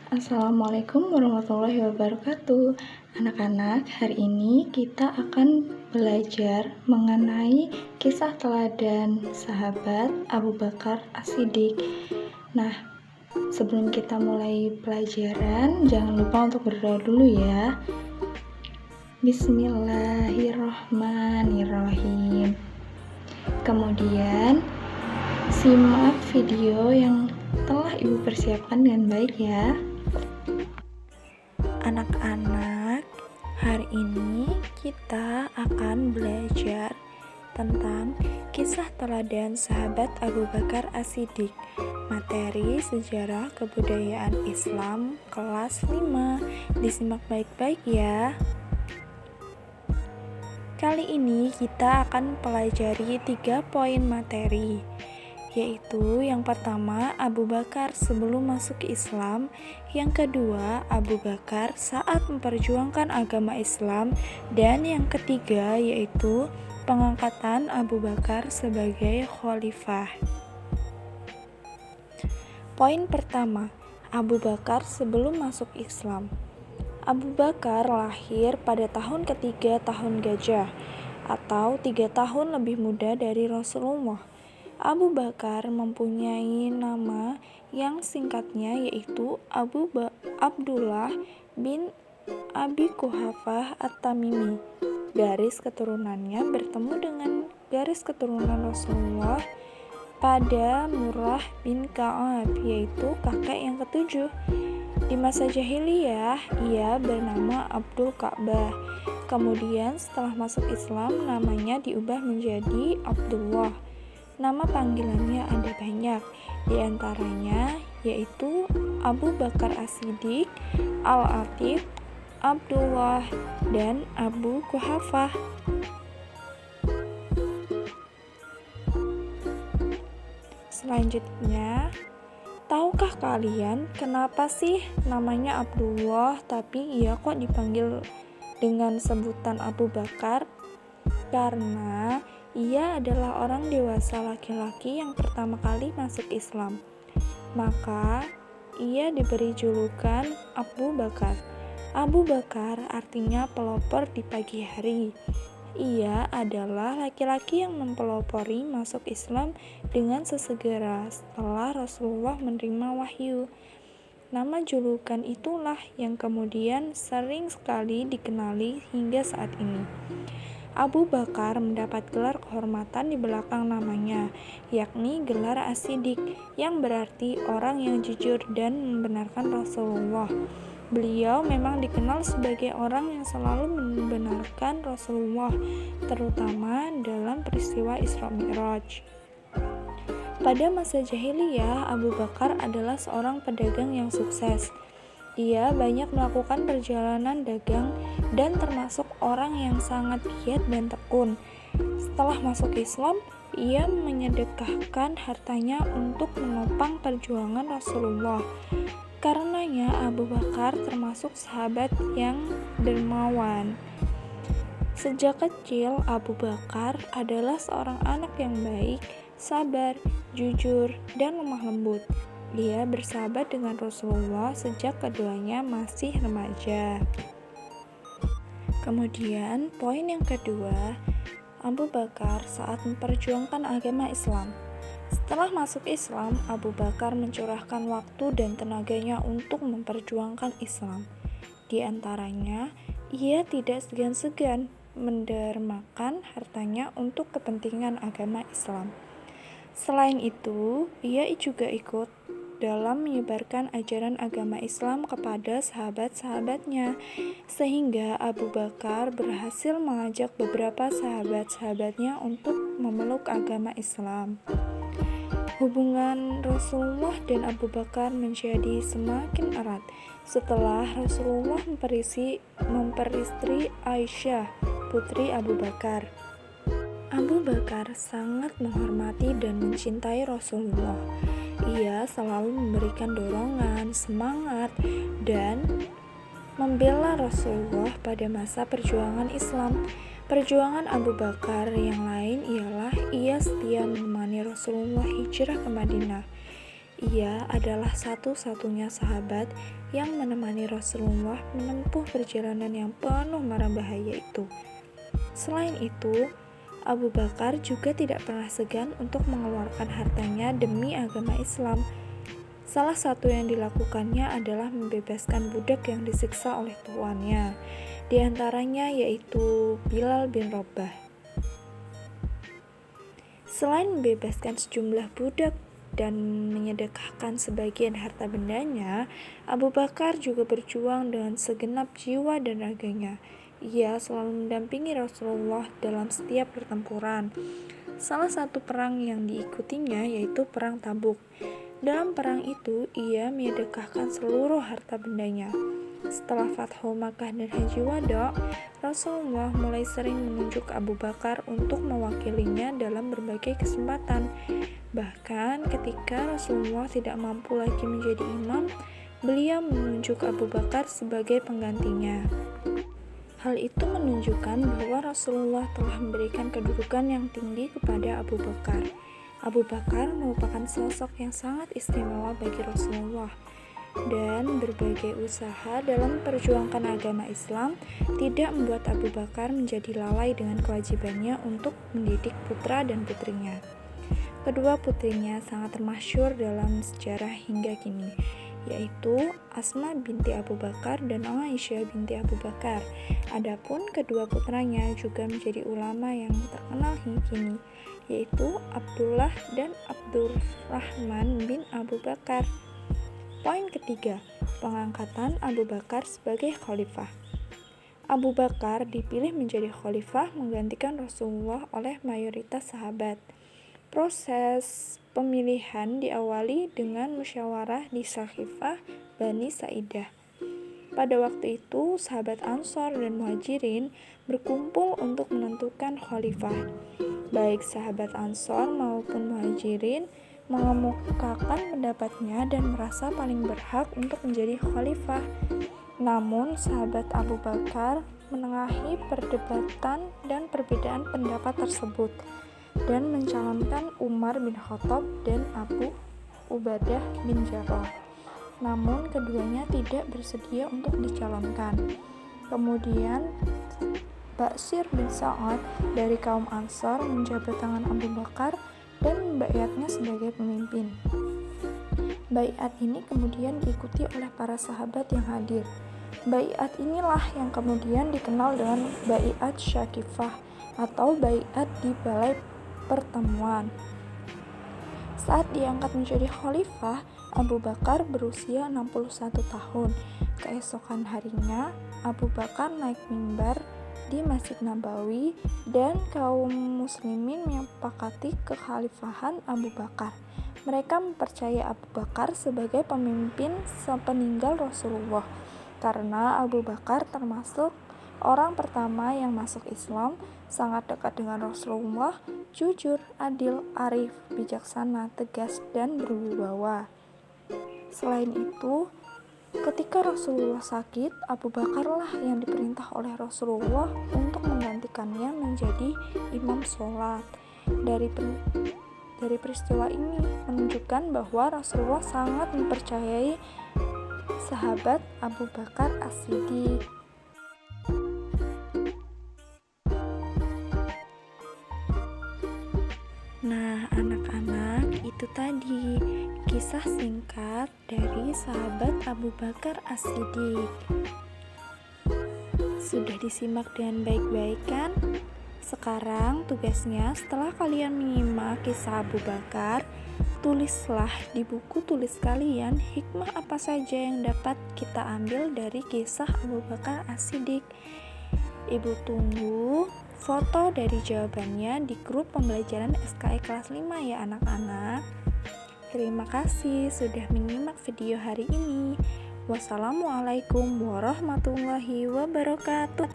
Assalamualaikum warahmatullahi wabarakatuh. Anak-anak, hari ini kita akan belajar mengenai kisah teladan sahabat Abu Bakar As-Siddiq. Nah, sebelum kita mulai pelajaran, jangan lupa untuk berdoa dulu ya. Bismillahirrahmanirrahim. Kemudian, simak video yang telah Ibu persiapkan dengan baik ya. Anak-anak, hari ini kita akan belajar tentang kisah teladan sahabat Abu Bakar As-Siddiq. Materi sejarah kebudayaan Islam kelas 5. Disimak baik-baik ya. Kali ini kita akan pelajari 3 poin materi, yaitu yang pertama Abu Bakar sebelum masuk Islam, yang kedua Abu Bakar saat memperjuangkan agama Islam, dan yang ketiga yaitu pengangkatan Abu Bakar sebagai khalifah. Poin pertama, Abu Bakar sebelum masuk Islam. Abu Bakar lahir pada tahun ketiga tahun Gajah, atau 3 tahun lebih muda dari Rasulullah. Abu Bakar mempunyai nama yang singkatnya yaitu Abdullah bin Abi Quhafah At-Tamimi. Garis keturunannya bertemu dengan garis keturunan Rasulullah pada Murrah bin Ka'ab, yaitu kakek yang ketujuh. Di masa jahiliyah, ia bernama Abdul Ka'bah. Kemudian setelah masuk Islam, namanya diubah menjadi Abdullah. Nama panggilannya ada banyak, di antaranya yaitu Abu Bakar As-Siddiq, Al-Atiq, Abdullah, dan Abu Quhafah. Selanjutnya, tahukah kalian kenapa sih namanya Abdullah tapi ia kok dipanggil dengan sebutan Abu Bakar? Karena ia adalah orang dewasa laki-laki yang pertama kali masuk Islam. Maka ia diberi julukan Abu Bakar. Abu Bakar artinya pelopor di pagi hari. Ia adalah laki-laki yang mempelopori masuk Islam dengan sesegera setelah Rasulullah menerima wahyu. Nama julukan itulah yang kemudian sering sekali dikenali hingga saat ini. Abu Bakar mendapat gelar kehormatan di belakang namanya, yakni gelar As-Siddiq, yang berarti orang yang jujur dan membenarkan Rasulullah. Beliau memang dikenal sebagai orang yang selalu membenarkan Rasulullah, terutama dalam peristiwa Isra Mi'raj. Pada masa jahiliyah, Abu Bakar adalah seorang pedagang yang sukses. Ia banyak melakukan perjalanan dagang dan termasuk orang yang sangat giat dan tekun. Setelah masuk Islam, ia menyedekahkan hartanya untuk menopang perjuangan Rasulullah. Karenanya Abu Bakar termasuk sahabat yang dermawan. Sejak kecil, Abu Bakar adalah seorang anak yang baik, sabar, jujur, dan lemah lembut. Dia bersahabat dengan Rasulullah sejak keduanya masih remaja. Kemudian, poin yang kedua, Abu Bakar saat memperjuangkan agama Islam. Setelah masuk Islam, Abu Bakar mencurahkan waktu dan tenaganya untuk memperjuangkan Islam. Di antaranya, ia tidak segan-segan mendermakan hartanya untuk kepentingan agama Islam. Selain itu, ia juga ikut dalam menyebarkan ajaran agama Islam kepada sahabat-sahabatnya, sehingga Abu Bakar berhasil mengajak beberapa sahabat-sahabatnya untuk memeluk agama Islam. Hubungan Rasulullah dan Abu Bakar menjadi semakin erat setelah Rasulullah memperistri Aisyah, putri Abu Bakar. Abu Bakar sangat menghormati dan mencintai Rasulullah. Ia selalu memberikan dorongan, semangat, dan membela Rasulullah pada masa perjuangan Islam. Perjuangan Abu Bakar yang lain ialah ia setia menemani Rasulullah hijrah ke Madinah. Ia adalah satu-satunya sahabat yang menemani Rasulullah menempuh perjalanan yang penuh mara bahaya itu. Selain itu, Abu Bakar juga tidak pernah segan untuk mengeluarkan hartanya demi agama Islam. Salah satu yang dilakukannya adalah membebaskan budak yang disiksa oleh tuannya, di antaranya yaitu Bilal bin Rabah. Selain membebaskan sejumlah budak dan menyedekahkan sebagian harta bendanya, Abu Bakar juga berjuang dengan segenap jiwa dan raganya. Ia selalu mendampingi Rasulullah dalam setiap pertempuran. Salah satu perang yang diikutinya yaitu Perang Tabuk. Dalam perang itu, ia menyedekahkan seluruh harta bendanya. Setelah Fathu Makkah dan Haji Wada, Rasulullah mulai sering menunjuk Abu Bakar untuk mewakilinya dalam berbagai kesempatan. Bahkan ketika Rasulullah tidak mampu lagi menjadi imam, beliau menunjuk Abu Bakar sebagai penggantinya. Hal itu menunjukkan bahwa Rasulullah telah memberikan kedudukan yang tinggi kepada Abu Bakar. Abu Bakar merupakan sosok yang sangat istimewa bagi Rasulullah, dan berbagai usaha dalam memperjuangkan agama Islam tidak membuat Abu Bakar menjadi lalai dengan kewajibannya untuk mendidik putra dan putrinya. Kedua putrinya sangat masyhur dalam sejarah hingga kini, yaitu Asma binti Abu Bakar dan Aisyah binti Abu Bakar. Adapun kedua putranya juga menjadi ulama yang terkenal hingga kini, yaitu Abdullah dan Abdurrahman bin Abu Bakar. Poin ketiga, pengangkatan Abu Bakar sebagai khalifah. Abu Bakar dipilih menjadi khalifah menggantikan Rasulullah oleh mayoritas sahabat. Proses pemilihan diawali dengan musyawarah di Saqifah Bani Sa'idah. Pada waktu itu, sahabat Ansor dan Muhajirin berkumpul untuk menentukan khalifah. Baik sahabat Ansor maupun Muhajirin mengemukakan pendapatnya dan merasa paling berhak untuk menjadi khalifah. Namun, sahabat Abu Bakar menengahi perdebatan dan perbedaan pendapat tersebut dan mencalonkan Umar bin Khattab dan Abu Ubadah bin Jarrah. Namun, keduanya tidak bersedia untuk dicalonkan. Kemudian, Bashir bin Sa'ad dari kaum Ansar menjabat tangan Abu Bakar dan membaiatnya sebagai pemimpin. Baiat ini kemudian diikuti oleh para sahabat yang hadir. Baiat inilah yang kemudian dikenal dengan Baiat Syaqifah atau baiat di balai pertemuan. Saat diangkat menjadi khalifah, Abu Bakar berusia 61 tahun. Keesokan harinya, Abu Bakar naik mimbar di Masjid Nabawi dan kaum muslimin menyepakati kekhalifahan Abu Bakar. Mereka mempercayai Abu Bakar sebagai pemimpin sepeninggal Rasulullah karena Abu Bakar termasuk orang pertama yang masuk Islam, sangat dekat dengan Rasulullah, jujur, adil, arif, bijaksana, tegas, dan berwibawa. Selain itu, ketika Rasulullah sakit, Abu Bakarlah yang diperintah oleh Rasulullah untuk menggantikannya menjadi imam sholat. Dari peristiwa ini menunjukkan bahwa Rasulullah sangat mempercayai sahabat Abu Bakar As-Siddiq. Nah, anak-anak, itu tadi kisah singkat dari sahabat Abu Bakar As-Siddiq. Sudah disimak dengan baik-baik kan? Sekarang tugasnya setelah kalian menyimak kisah Abu Bakar, tulislah di buku tulis kalian hikmah apa saja yang dapat kita ambil dari kisah Abu Bakar As-Siddiq. Ibu tunggu foto dari jawabannya di grup pembelajaran SKI kelas 5 ya anak-anak. Terima kasih sudah menyimak video hari ini. Wassalamualaikum warahmatullahi wabarakatuh.